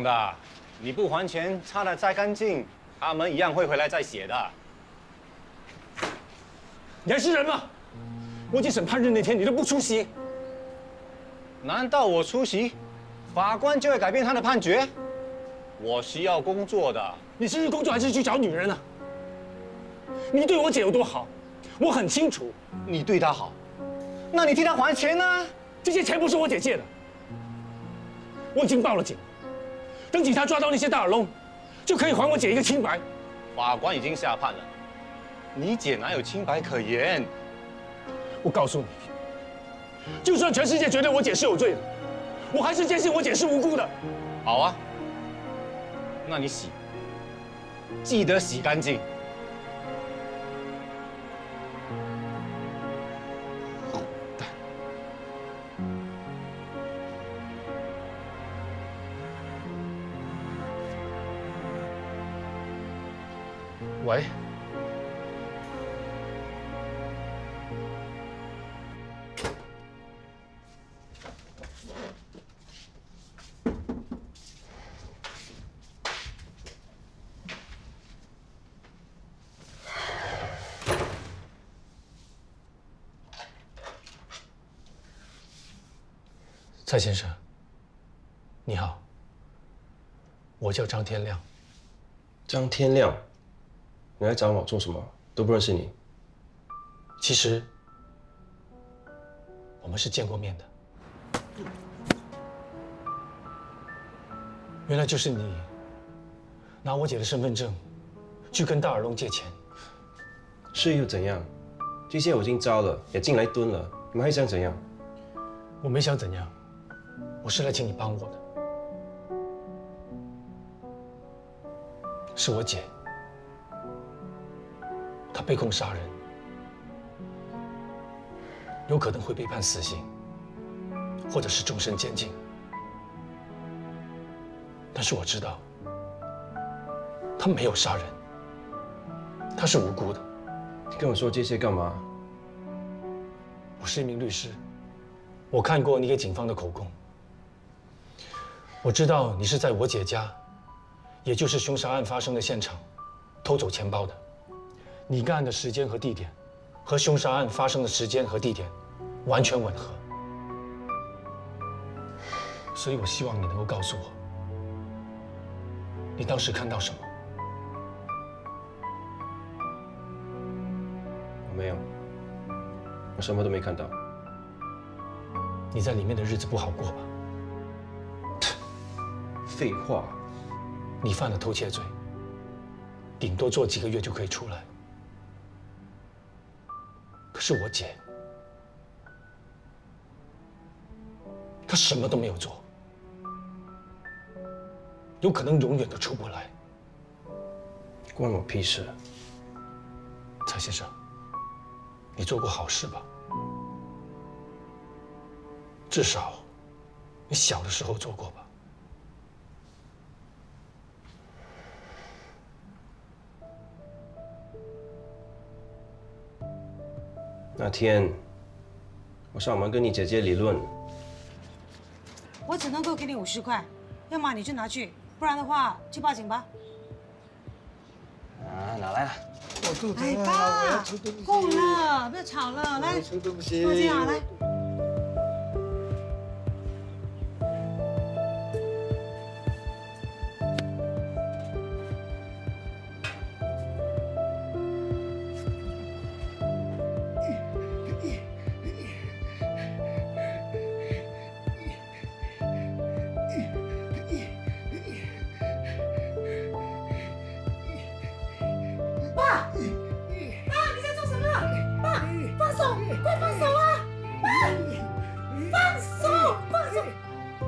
的，你不还钱，擦得再干净，他们一样会回来再写的。你还是人吗？国际审判日那天你都不出席，难道我出席，法官就会改变他的判决？我需要工作的。你是去工作还是去找女人啊？你对我姐有多好，我很清楚。你对她好，那你替她还钱啊？这些钱不是我姐借的，我已经报了警，等警察抓到那些大耳窿，就可以还我姐一个清白。法官已经下判了，你姐哪有清白可言？我告诉你，就算全世界觉得我姐是有罪的，我还是坚信我姐是无辜的。好啊，那你洗，记得洗干净。喂，蔡先生，你好，我叫张天亮。张天亮。你来找我做什么？都不认识你。其实，我们是见过面的。原来就是你，拿我姐的身份证，去跟大耳窿借钱。是又怎样？这些我已经招了，也进来蹲了，你们还想怎样？我没想怎样，我是来请你帮我的。是我姐。他被控杀人，有可能会被判死刑，或者是终身监禁。但是我知道，他没有杀人，他是无辜的。你跟我说这些干嘛？我是一名律师，我看过你给警方的口供，我知道你是在我姐家，也就是凶杀案发生的现场，偷走钱包的。你干案的时间和地点，和凶杀案发生的时间和地点完全吻合，所以我希望你能够告诉我，你当时看到什么？我没有，我什么都没看到。你在里面的日子不好过吧？废话，你犯了偷窃罪，顶多坐几个月就可以出来。可是我姐，她什么都没有做，有可能永远都出不来。关我屁事！蔡先生，你做过好事吧？至少，你小的时候做过吧？那天，我上门跟你姐姐理论，我只能够给你50块，要么你就拿去，不然的话去报警吧。啊，哪来了？我肚子饿，哎爸，我要吃东西。够了，不要吵了，来，吃东西。坐这啊，来。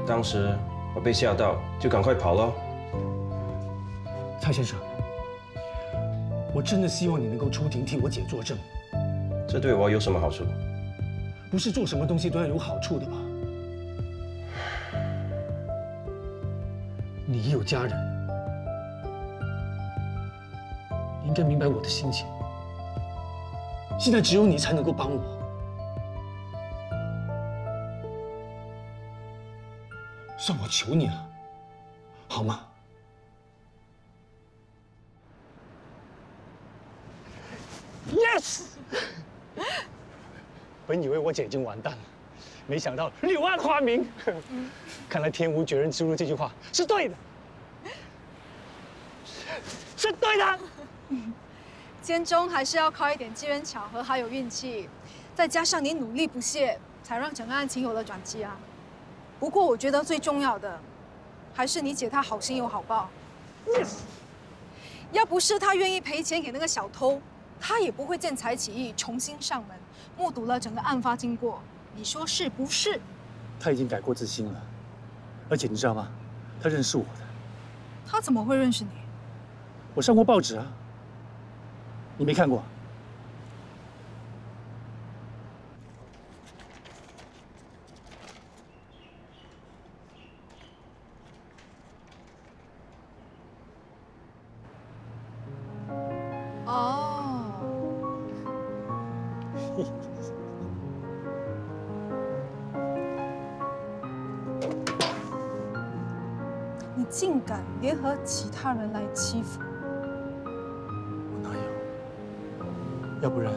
当时我被吓到，就赶快跑了。蔡先生，我真的希望你能够出庭替我姐作证。这对我有什么好处？不是做什么东西都要有好处的吧？你有家人，你应该明白我的心情。现在只有你才能够帮我。算我求你了，好好吗？Yes！ 本以为我姐已经完蛋了，没想到柳暗花明。看来天无绝人之路这句话是对的，是对的。间中还是要靠一点机缘巧合，还有运气，再加上你努力不懈，才让整个案情有了转机啊。不过我觉得最重要的，还是你姐她好心有好报。Yes！ 要不是她愿意赔钱给那个小偷，她也不会见财起意，重新上门，目睹了整个案发经过。你说是不是？他已经改过自新了，而且你知道吗？他认识我的。他怎么会认识你？我上过报纸啊，你没看过？哦。你竟敢联合其他人来欺负我哪有？要不然，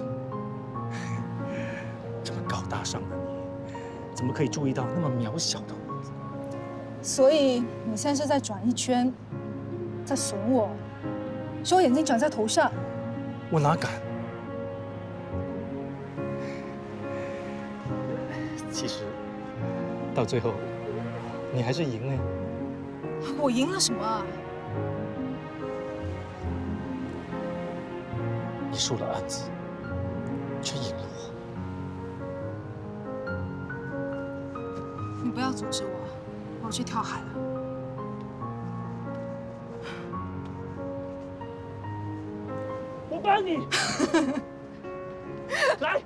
这么高大上的你，怎么可以注意到那么渺小的我？所以你现在是在转一圈，在损我，说我眼睛长在头上。我哪敢？其实，到最后，你还是赢了。我赢了什么啊？你输了案子，却赢了我。你不要阻止我，我要去跳海了。我帮你。来，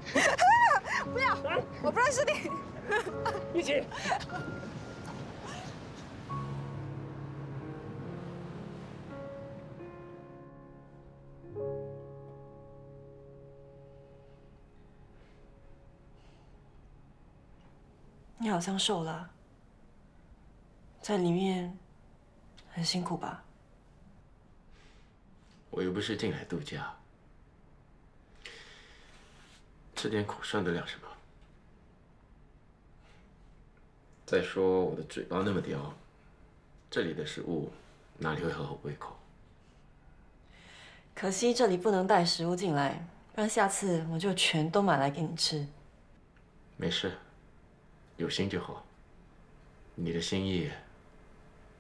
不要，来，我不认识你。一起。你好像瘦了，在里面很辛苦吧？我又不是进来度假，吃点苦算得了什么？再说我的嘴巴那么刁，这里的食物哪里会合我胃口？可惜这里不能带食物进来，不然下次我就全都买来给你吃。没事。有心就好，你的心意，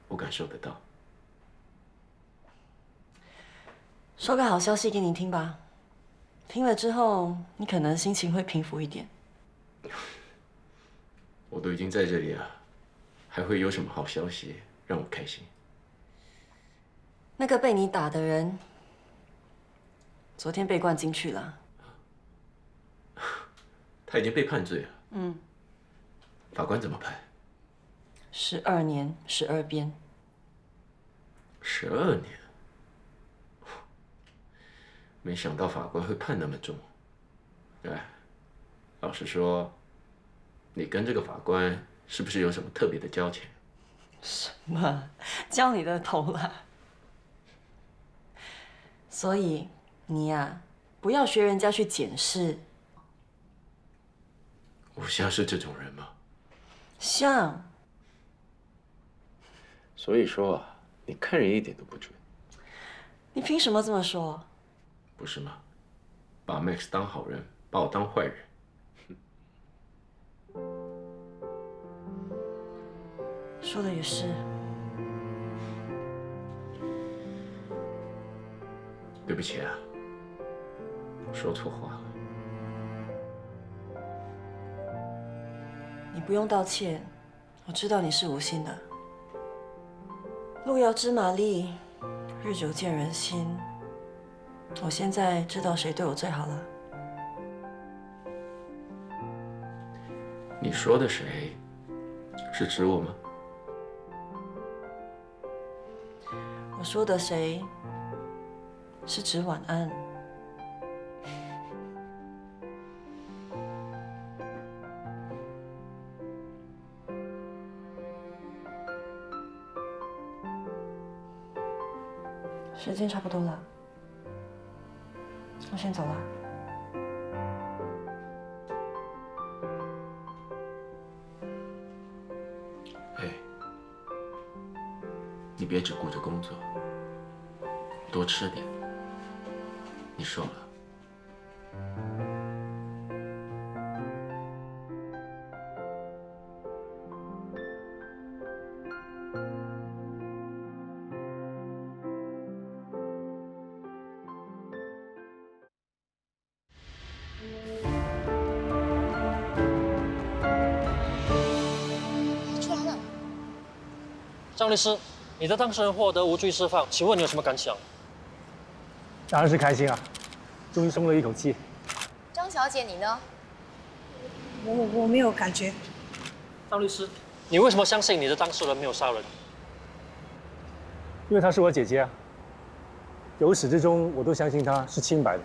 我感受得到。说个好消息给你听吧，听了之后，你可能心情会平复一点。我都已经在这里了，还会有什么好消息让我开心？那个被你打的人，昨天被关进去了。他已经被判罪了。嗯。法官怎么判？12年12鞭。12年，没想到法官会判那么重。哎，老实说，你跟这个法官是不是有什么特别的交情？什么？交你的头啦！所以你呀，不要学人家去检视。我像是这种人吗？像。所以说啊，你看人一点都不准。你凭什么这么说？不是吗？把 Max 当好人，把我当坏人。说的也是。对不起啊，我说错话了。你不用道歉，我知道你是无心的。路遥知马力，日久见人心。我现在知道谁对我最好了。你说的谁？是指我吗？我说的谁？是指晚安。时间差不多了，我先走了。哎，你别只顾着工作，多吃点，你瘦了。 张律师，你的当事人获得无罪释放，请问你有什么感想？当然是开心啊，终于松了一口气。张小姐，你呢？我没有感觉。张律师，你为什么相信你的当事人没有杀人？因为她是我姐姐啊，由始至终我都相信她是清白的。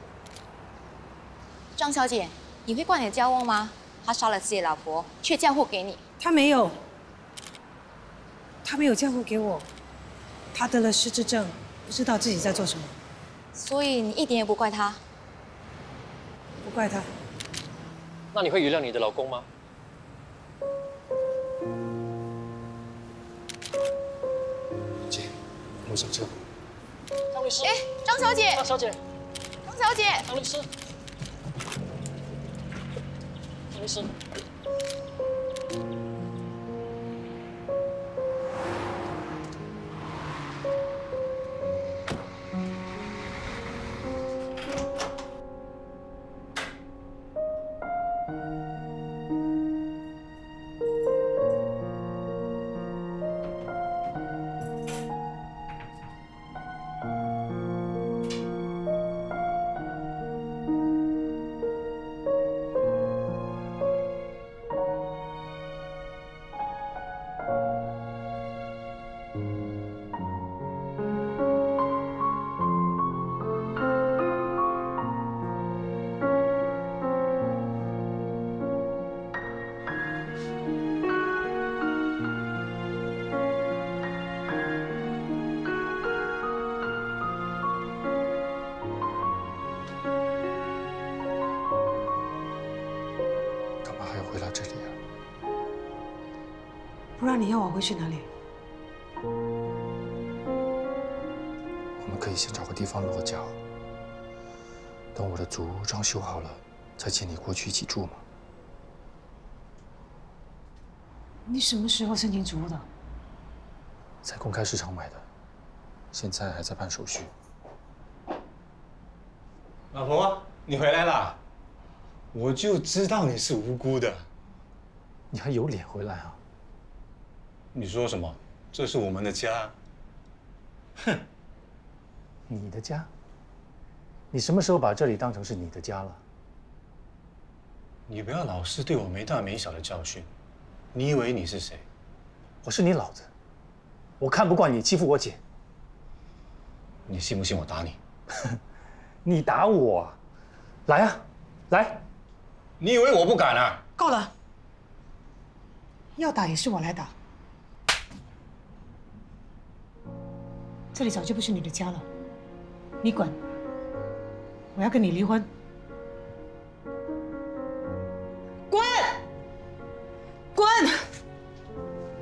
张小姐，你会怪你的家翁吗？他杀了自己的老婆，却嫁祸给你。他没有，他没有嫁祸给我，他得了失智症，不知道自己在做什么。所以你一点也不怪他。不怪他。那你会原谅你的老公吗？姐，我上车。张律师。哎，张小姐。张小姐。张小姐。张律师。张律师。 不然你要我回去哪里？我们可以先找个地方落脚，等我的祖屋装修好了，再接你过去一起住嘛。你什么时候申请祖屋的？在公开市场买的，现在还在办手续。老婆，你回来啦！我就知道你是无辜的。你还有脸回来啊？ 你说什么？这是我们的家。哼，你的家？你什么时候把这里当成是你的家了？你不要老是对我没大没小的教训。你以为你是谁？我是你老子，我看不惯你欺负我姐。你信不信我打你？你打我？来啊，来！你以为我不敢啊？够了，要打也是我来打。 这里早就不是你的家了，你滚！我要跟你离婚。滚！滚！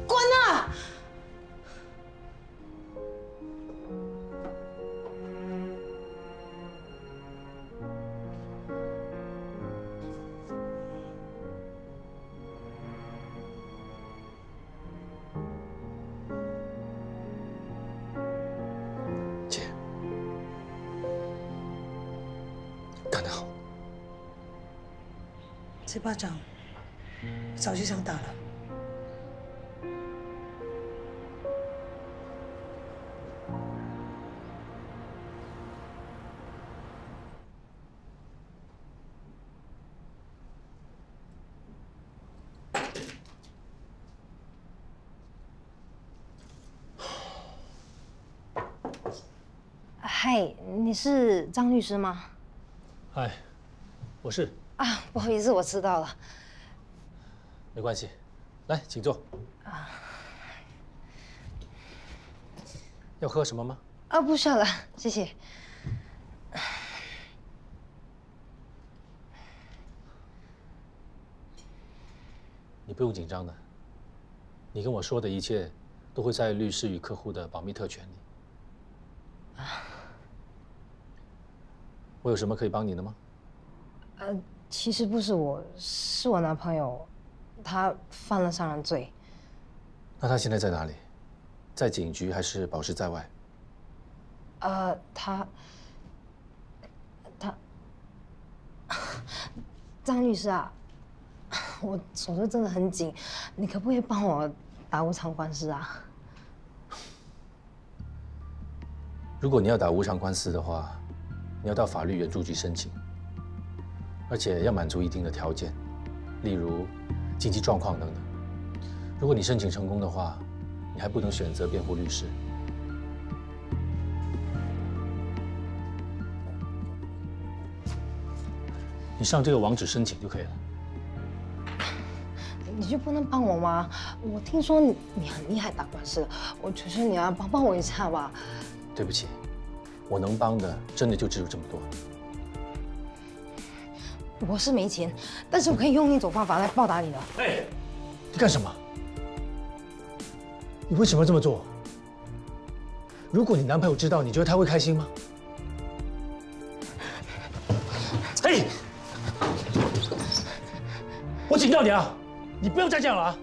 滚啊！姐，干得好！这巴掌早就想打了。嗨，你是张律师吗？嗨，我是。啊，不好意思，我知道了。没关系，来，请坐。啊，要喝什么吗？啊，不需要了，谢谢。你不用紧张的，你跟我说的一切都会在律师与客户的保密特权里。我有什么可以帮你的吗？其实不是我，是我男朋友，他犯了杀人罪。那他现在在哪里？在警局还是保释在外？张律师啊，我手头真的很紧，你可不可以帮我打无偿官司啊？如果你要打无偿官司的话，你要到法律援助局申请，而且要满足一定的条件，例如经济状况等等。如果你申请成功的话，你还不能选择辩护律师。你上这个网址申请就可以了。你就不能帮我吗？我听说你很厉害打官司，我求求你啊，帮我一下吧。对不起，我能帮的真的就只有这么多。我是没钱，但是我可以用另一种方法来报答你的。哎，你干什么？你为什么要这么做？如果你男朋友知道，你觉得他会开心吗？哎，我警告你啊，你不要再这样了啊！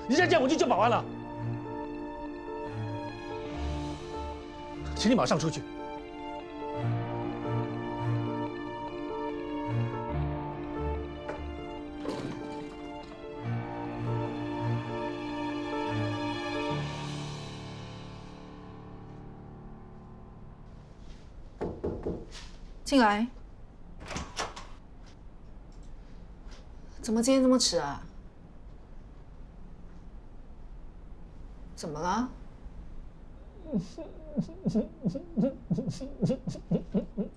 你再这样我就叫保安了，请你马上出去。进来。怎么今天这么迟啊？怎么了？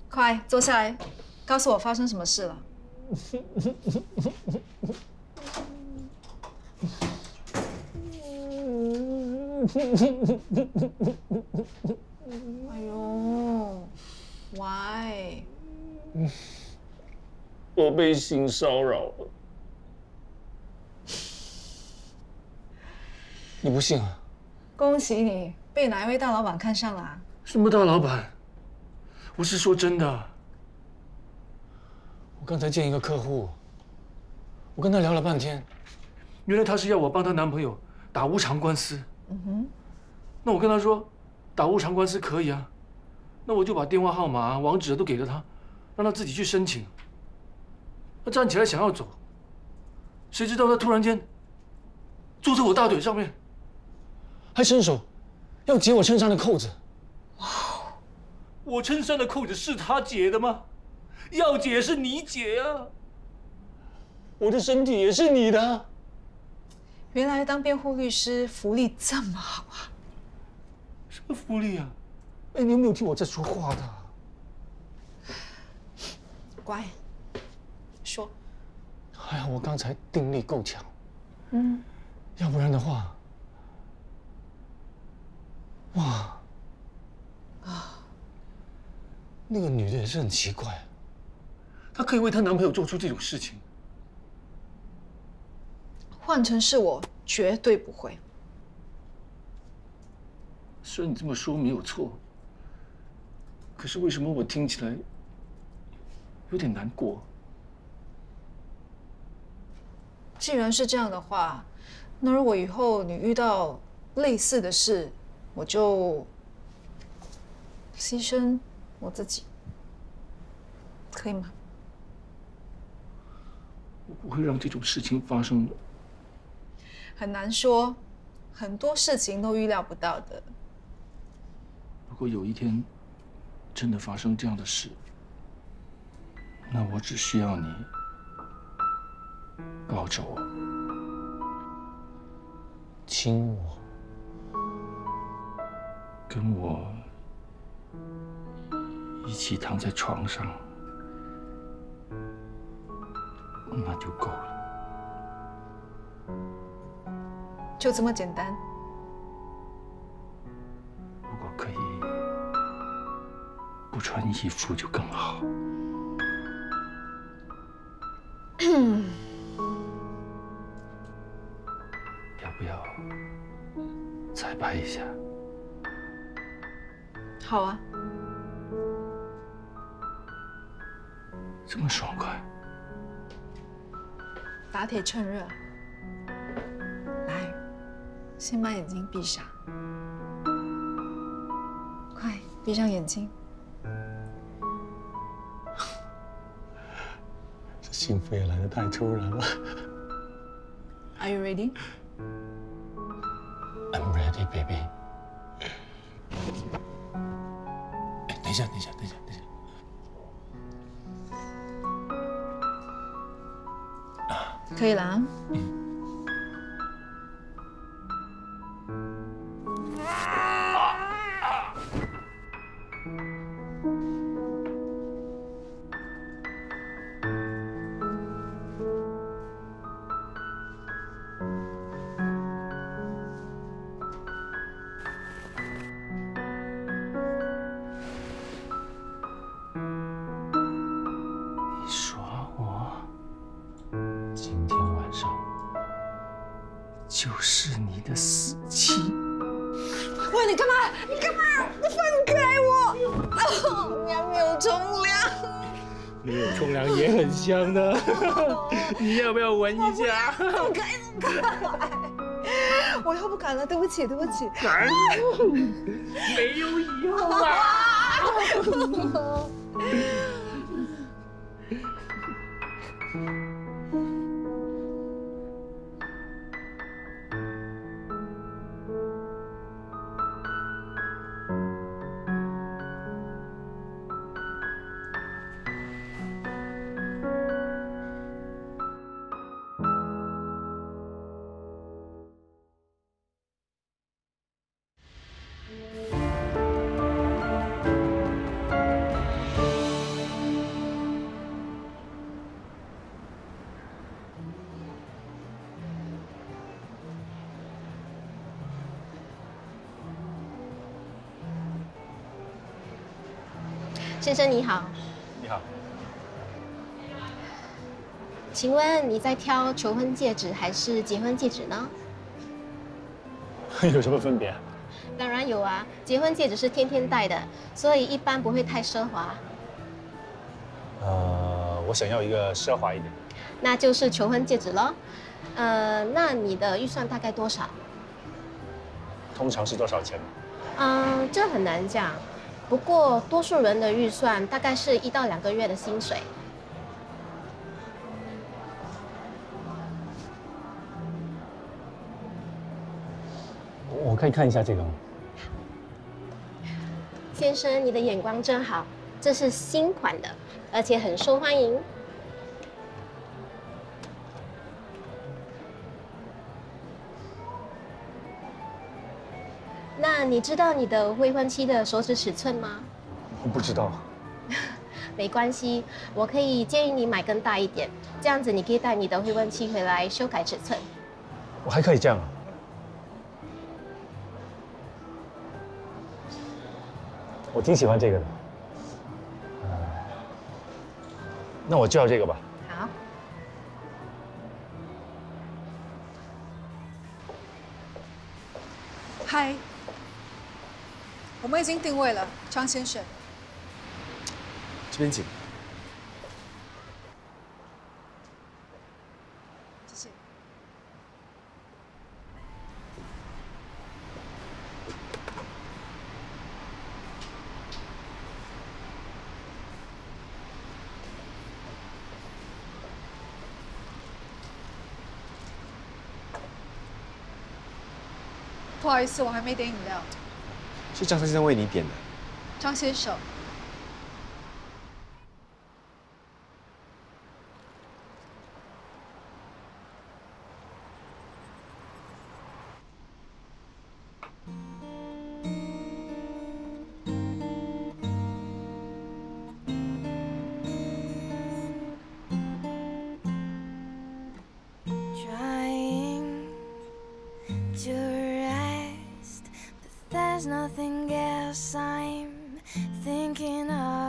快坐下来，告诉我发生什么事了。哎呦 ，Why？ 我被性骚扰了。你不信啊？恭喜你被哪一位大老板看上了啊？什么大老板？我是说真的。我刚才见一个客户，我跟他聊了半天，原来他是要我帮她男朋友打无偿官司。那我跟他说，打无偿官司可以啊，那我就把电话号码、网址都给了他，让他自己去申请。他站起来想要走，谁知道他突然间坐在我大腿上面，还伸手要解我衬衫的扣子。哇！我衬衫的扣子是他解的吗？要解是你解啊！我的身体也是你的。原来当辩护律师福利这么好啊！什么福利啊？哎，你有没有听我在说话的？乖，说。哎呀，我刚才定力够强。要不然的话，哇，那个女的也是很奇怪，她可以为她男朋友做出这种事情。换成是我，绝对不会。虽然你这么说没有错，可是为什么我听起来有点难过？既然是这样的话，那如果以后你遇到类似的事，我就牺牲我自己，可以吗？我不会让这种事情发生的。很难说，很多事情都预料不到的。如果有一天真的发生这样的事，那我只需要你抱着我，亲我，跟我一起躺在床上，那就够了。就这么简单。如果可以穿衣服就更好。要不要彩排一下？好啊。这么爽快？打铁趁热。来，先把眼睛闭上。快，闭上眼睛。这兴奋也来得太突然了。Are you ready? I'm ready, baby. 哎，等一下。可以了啊。你耍我？今天晚上就是你的死期！喂，你干嘛？你干嘛？你放开我！你还没有冲凉。没有冲凉也很香的，你要不要闻一下？放开！我又不敢了，对不起。敢？没有以后啊！先生你好，你好，请问你在挑求婚戒指还是结婚戒指呢？有什么分别？当然有啊，结婚戒指是天天戴的，所以一般不会太奢华。我想要一个奢华一点。那就是求婚戒指咯。那你的预算大概多少？通常是多少钱？这很难讲。不过多数人的预算大概是1到2个月的薪水。我可以看一下这个吗？先生，你的眼光真好，这是新款的，而且很受欢迎。那你知道你的未婚妻的手指尺寸吗？我不知道。没关系，我可以建议你买更大一点，这样子你可以带你的未婚妻回来修改尺寸。我还可以这样啊？我挺喜欢这个的。那我就要这个吧。好。嗨，我们已经定位了，张先生。这边请。谢谢。不好意思，我还没点饮料。是张先生为你点的。张先生。To rest, but there's nothing else I'm thinking of.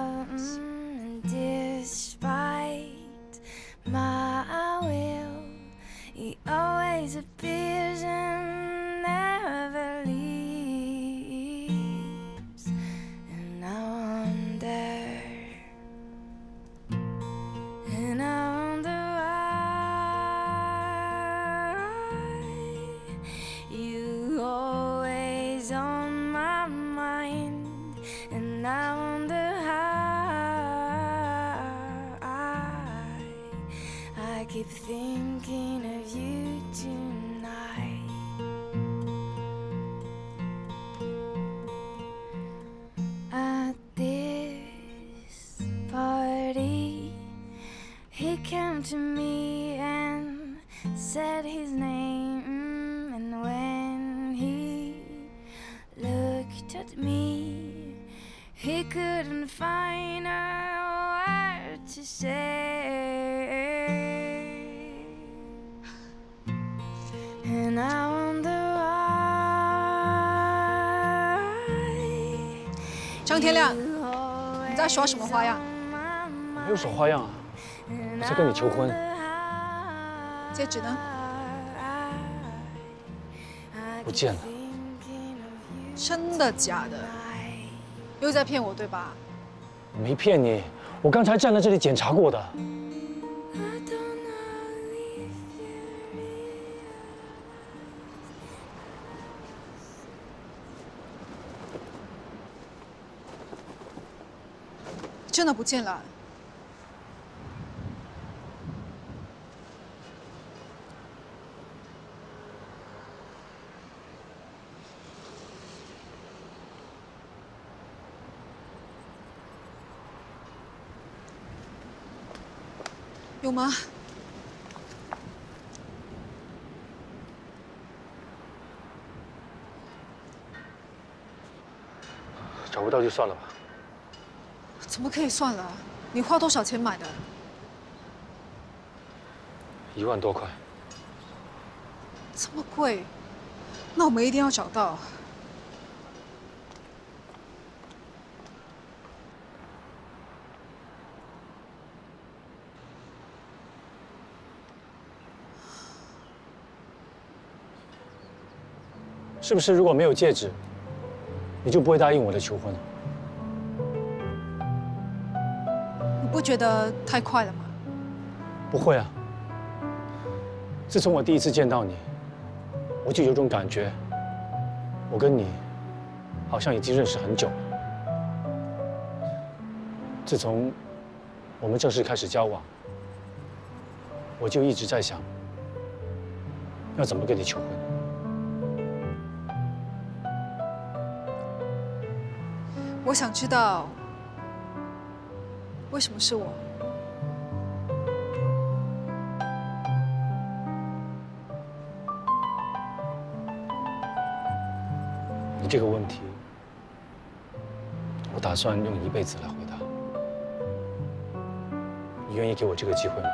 And I wonder how I keep thinking of you tonight. At this party, he came to me and said his name, and when he looked at me, he couldn't find a word to say. And I wonder why. 张天亮，你在耍什么花样？没有耍花样啊，我在跟你求婚。戒指呢？不见了。真的假的？又在骗我对吧？我没骗你，我刚才站在这里检查过的。真的不见了？有吗？找不到就算了吧。怎么可以算了？你花多少钱买的1万多块。这么贵？那我们一定要找到。是不是如果没有戒指，你就不会答应我的求婚？你不觉得太快了吗？不会啊。自从我第一次见到你，我就有种感觉，我跟你好像已经认识很久了。自从我们正式开始交往，我就一直在想，要怎么跟你求婚。我想知道，为什么是我？你这个问题，我打算用一辈子来回答。你愿意给我这个机会吗？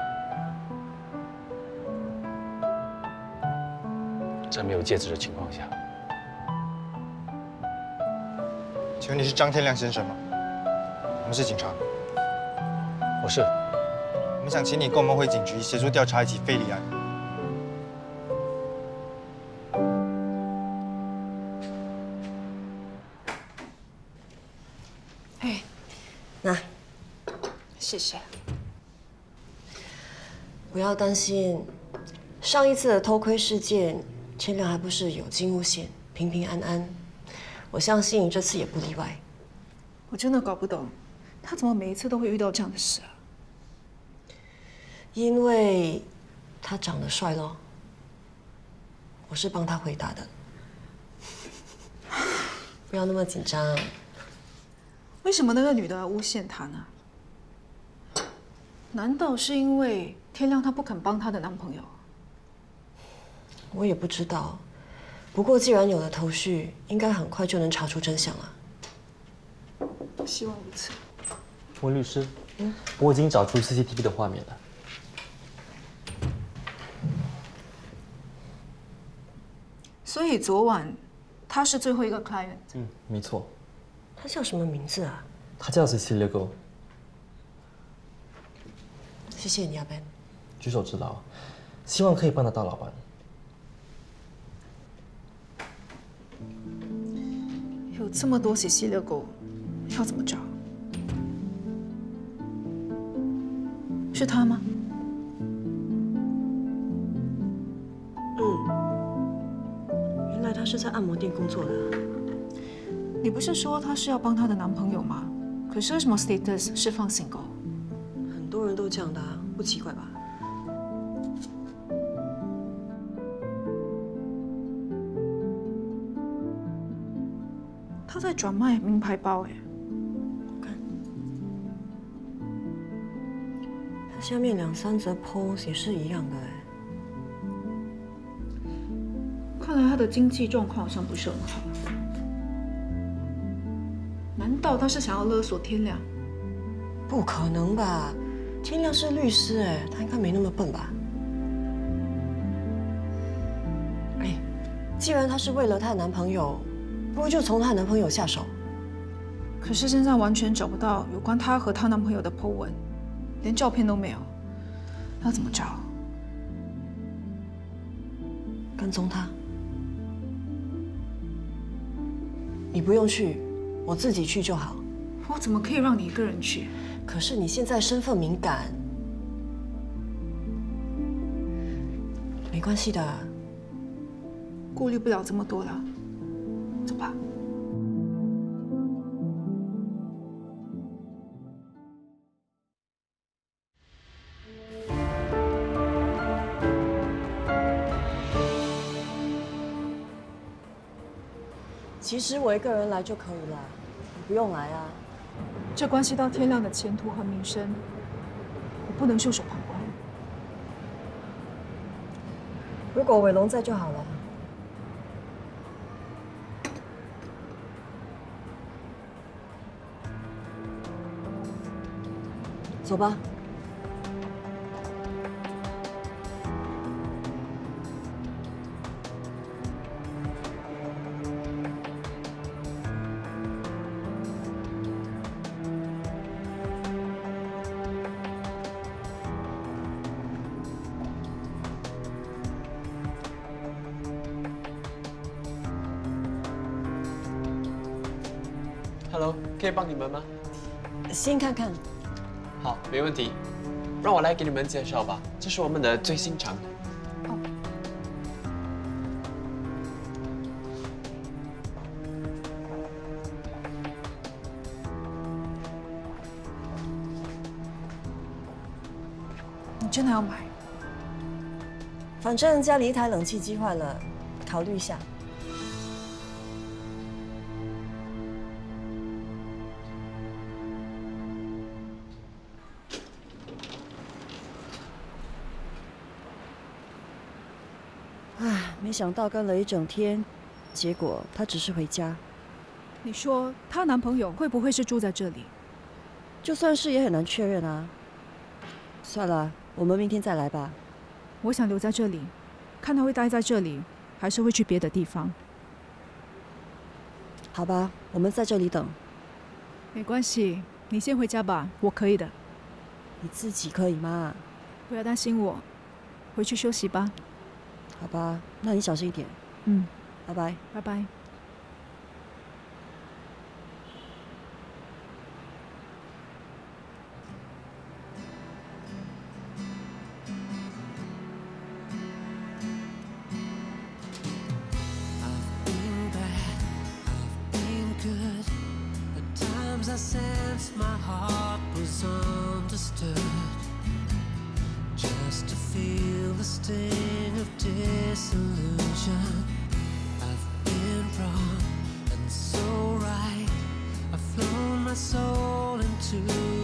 在没有戒指的情况下。请问你是张天亮先生吗？我们是警察。我是。我们想请你跟我们回警局协助调查一起非礼案。哎，那，谢谢。不要担心，上一次的偷窥事件，天亮还不是有惊无险，平平安安。我相信这次也不例外。我真的搞不懂，他怎么每一次都会遇到这样的事啊？因为他长得帅咯。我是帮他回答的。不要那么紧张。为什么那个女的诬陷他呢？难道是因为天亮他不肯帮她的男朋友？我也不知道。不过既然有了头绪，应该很快就能查出真相了。希望如此。温律师，我已经找出 CCTV 的画面了。所以昨晚他是最后一个 client。没错。他叫什么名字啊？他叫 Cecilia Go。谢谢你，阿 Ben。举手之劳，希望可以帮得到老板。有这么多喜溪遛狗，要怎么找？是他吗？原来他是在按摩店工作的。你不是说她是要帮她的男朋友吗？可是为什么 status 是放 single？ 很多人都这样的啊，不奇怪吧？她在转卖名牌包哎。我看，它下面2、3则 post 也是一样的哎。看来她的经济状况好像不是很好。难道她是想要勒索天亮？不可能吧？天亮是律师哎，他应该没那么笨吧？哎，既然她是为了她的男朋友，不如就从她的男朋友下手。可是现在完全找不到有关她和她男朋友的 po 文，连照片都没有，要怎么找？跟踪她。你不用去，我自己去就好。我怎么可以让你一个人去？可是你现在身份敏感，没关系的，顾虑不了这么多了。走吧。其实我一个人来就可以了，你不用来啊。这关系到天亮的前途和名声，我不能袖手旁观。如果伟龙在就好了。走吧。Hello， 可以帮你们吗？先看看。好，没问题。让我来给你们介绍吧，这是我们的最新产品。你真的要买？反正家里一台冷气机坏了，考虑一下。没想到跟了一整天，结果她只是回家。你说她男朋友会不会是住在这里？就算是也很难确认啊。算了，我们明天再来吧。我想留在这里，看他会待在这里，还是会去别的地方。好吧，我们在这里等。没关系，你先回家吧，我可以的。你自己可以吗？不要担心我，回去休息吧。好吧，那你小心一点。嗯，拜拜。拜拜。I sensed my heart was understood, just to feel the sting of disillusion. I've been wrong and so right. I've flown my soul into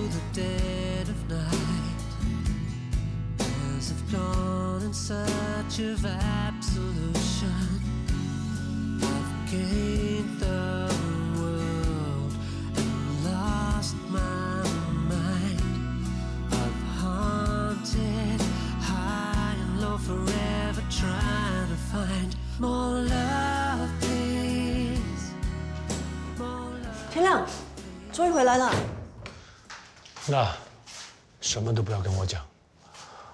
the dead of night, as if gone in search of absolution. I've gained the my mind. I've haunted high and low, forever trying to find more love, please. More love. 天亮，终于回来了。那什么都不要跟我讲，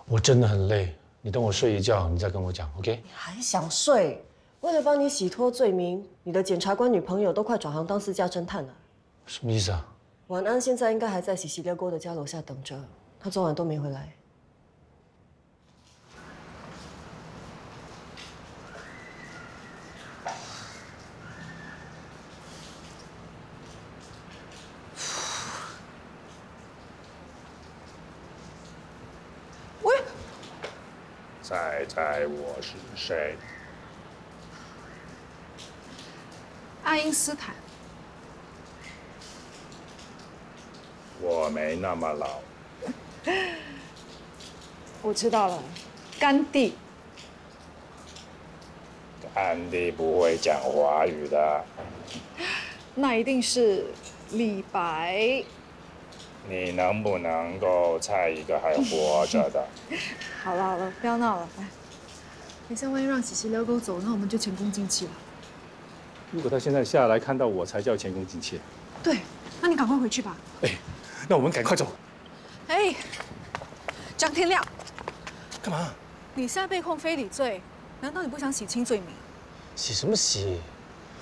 我真的很累。你等我睡一觉，你再跟我讲 ，OK？ 你还想睡？为了帮你洗脱罪名，你的检察官女朋友都快转行当私家侦探了。什么意思啊？晚安现在应该还在喜喜列锅的家楼下等着，他昨晚都没回来。猜猜我是谁？爱因斯坦。我没那么老。我知道了，甘地。甘地不会讲华语的。那一定是李白。你能不能够猜一个还活着的？好了好了，不要闹了，来。等一下，万一让喜喜遛狗走，那我们就前功尽弃了。如果他现在下来看到我，才叫前功尽弃。对，那你赶快回去吧。哎，那我们赶快走。哎，张天亮，干嘛？你现在被控非礼罪，难道你不想洗清罪名？洗什么洗？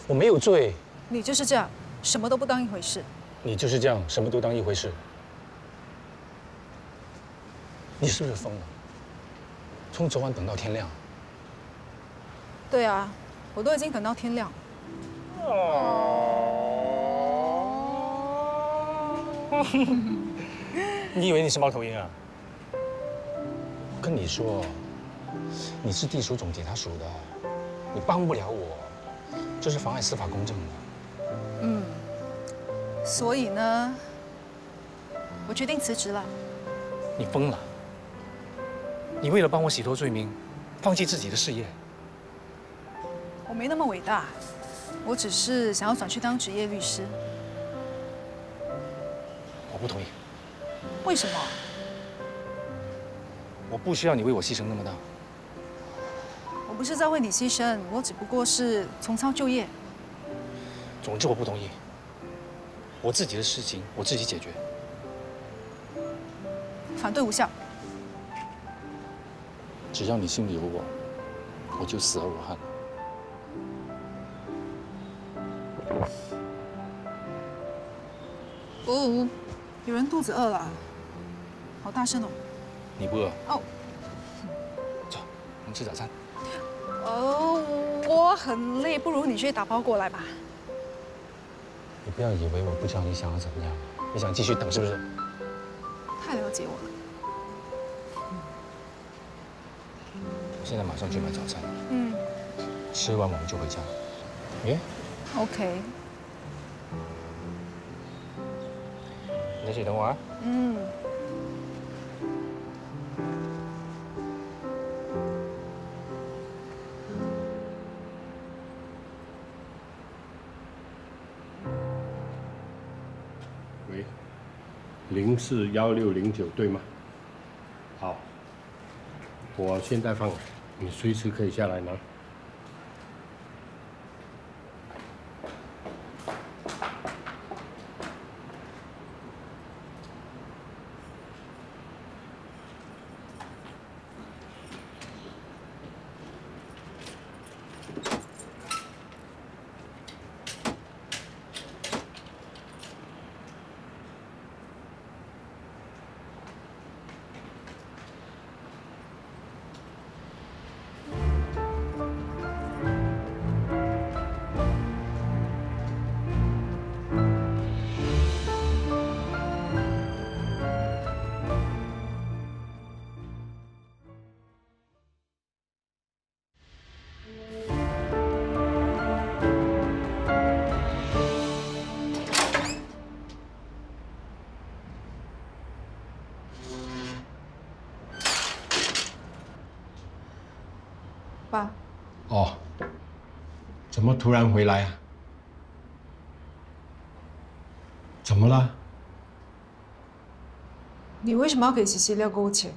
我没有罪。你就是这样，什么都不当一回事。你就是这样，什么都当一回事。你是不是疯了？从昨晚等到天亮。对啊，我都已经等到天亮。你以为你是猫头鹰啊？我跟你说，你是地属总检察署的，你帮不了我，这是妨碍司法公正的。嗯，所以呢，我决定辞职了。你疯了！你为了帮我洗脱罪名，放弃自己的事业？我没那么伟大，我只是想要转去当职业律师。我不同意。为什么？我不需要你为我牺牲那么大。我不是在为你牺牲，我只不过是重操旧业。总之我不同意。我自己的事情我自己解决。反对无效。只要你心里有我，我就死而无憾。哦，有人肚子饿了，好大声哦！你不饿？哦。走，我们吃早餐。我很累，不如你去打包过来吧。你不要以为我不知道你想要怎么样，你想继续等是不是？太了解我了。我现在马上去买早餐。嗯。吃完我们就回家。耶 ？OK。你在这里等我啊。嗯。喂，041609对吗？好，我现在放，你随时可以下来拿。爸。哦，怎么突然回来啊？怎么了？你为什么要给西西廖购物钱？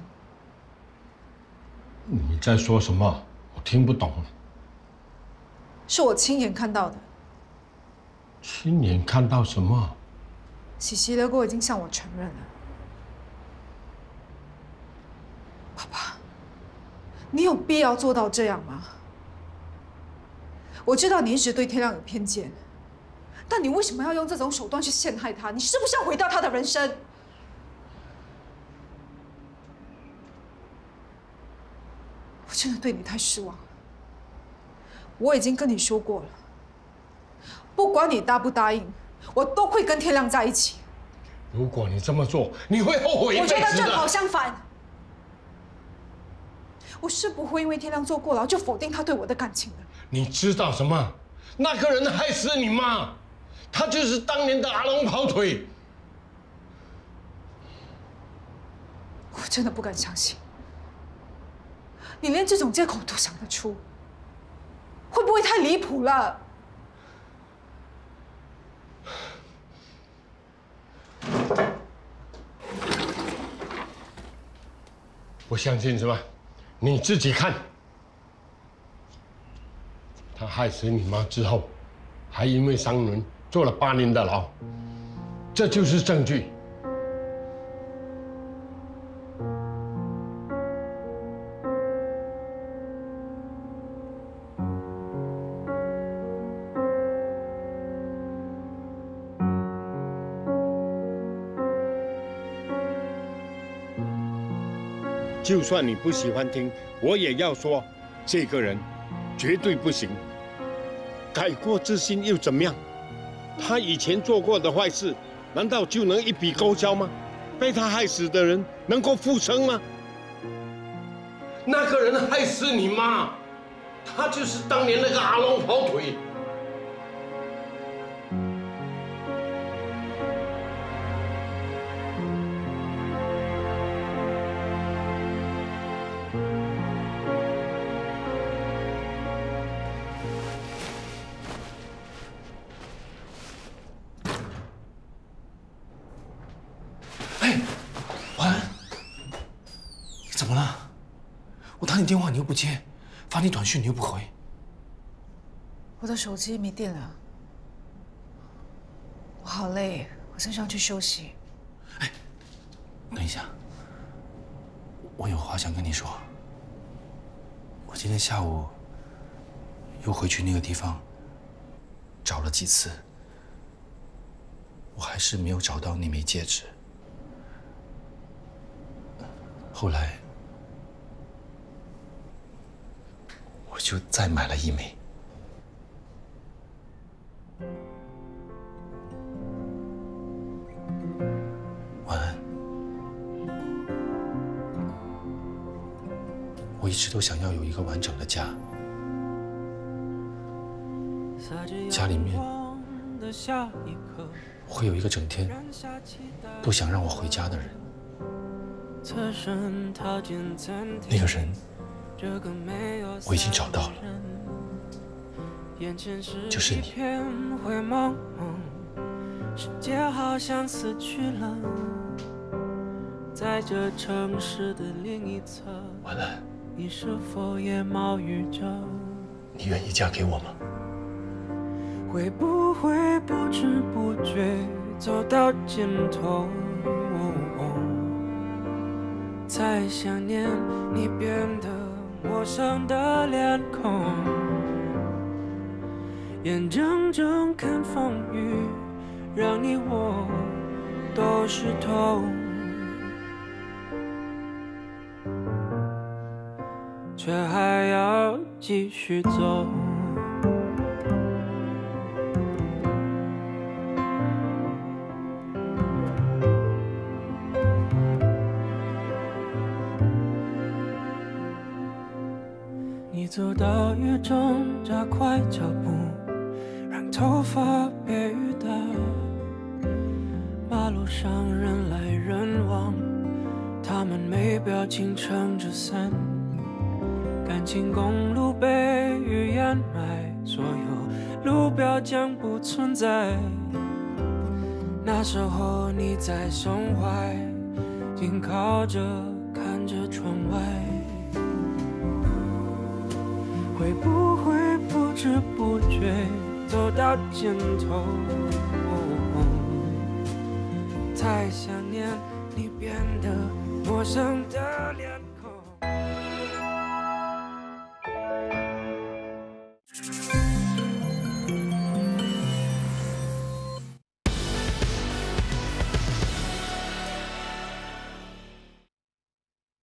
你在说什么？我听不懂。是我亲眼看到的。亲眼看到什么？西西廖购已经向我承认了。爸爸，你有必要做到这样吗？我知道你一直对天亮有偏见，但你为什么要用这种手段去陷害他？你是不是要毁掉他的人生？我真的对你太失望了。我已经跟你说过了，不管你答不答应，我都会跟天亮在一起。如果你这么做，你会后悔一辈子的。我觉得正好相反。我是不会因为天亮坐过牢就否定他对我的感情的。你知道什么？那个人害死你妈，他就是当年的阿龙跑腿。我真的不敢相信，你连这种借口都想得出，会不会太离谱了？不相信是吧？你自己看。他害死你妈之后，还因为伤人坐了8年的牢，这就是证据。就算你不喜欢听，我也要说，这个人绝对不行。改过自新又怎么样？他以前做过的坏事，难道就能一笔勾销吗？被他害死的人能够复生吗？那个人害死你妈，他就是当年那个阿龙跑腿。怎么了？我打你电话你又不接，发你短讯你又不回。我的手机没电了，我好累，我先上去休息。等一下，我有话想跟你说。我今天下午又回去那个地方找了几次，我还是没有找到那枚戒指。后来，我就再买了1枚。晚安。我一直都想要有一个完整的家，家里面会有一个整天都想让我回家的人。那个人，我已经找到了，就是你。世界好像死去了，在这城市的另一侧。完了。你是否也冒雨着？你愿意嫁给我吗？会不会不知不觉走到尽头？才想念你变得陌生的脸孔，眼睁睁看风雨让你我都湿透，却还要继续走。你走到雨中，加快脚步，让头发别雨打。马路上人来人往，他们没表情撑着伞。感情公路被雨掩埋，所有路标将不存在。那时候你在胸怀，紧靠着看着窗外。会不会不知不觉走到尽头？太想念你变得陌生的脸。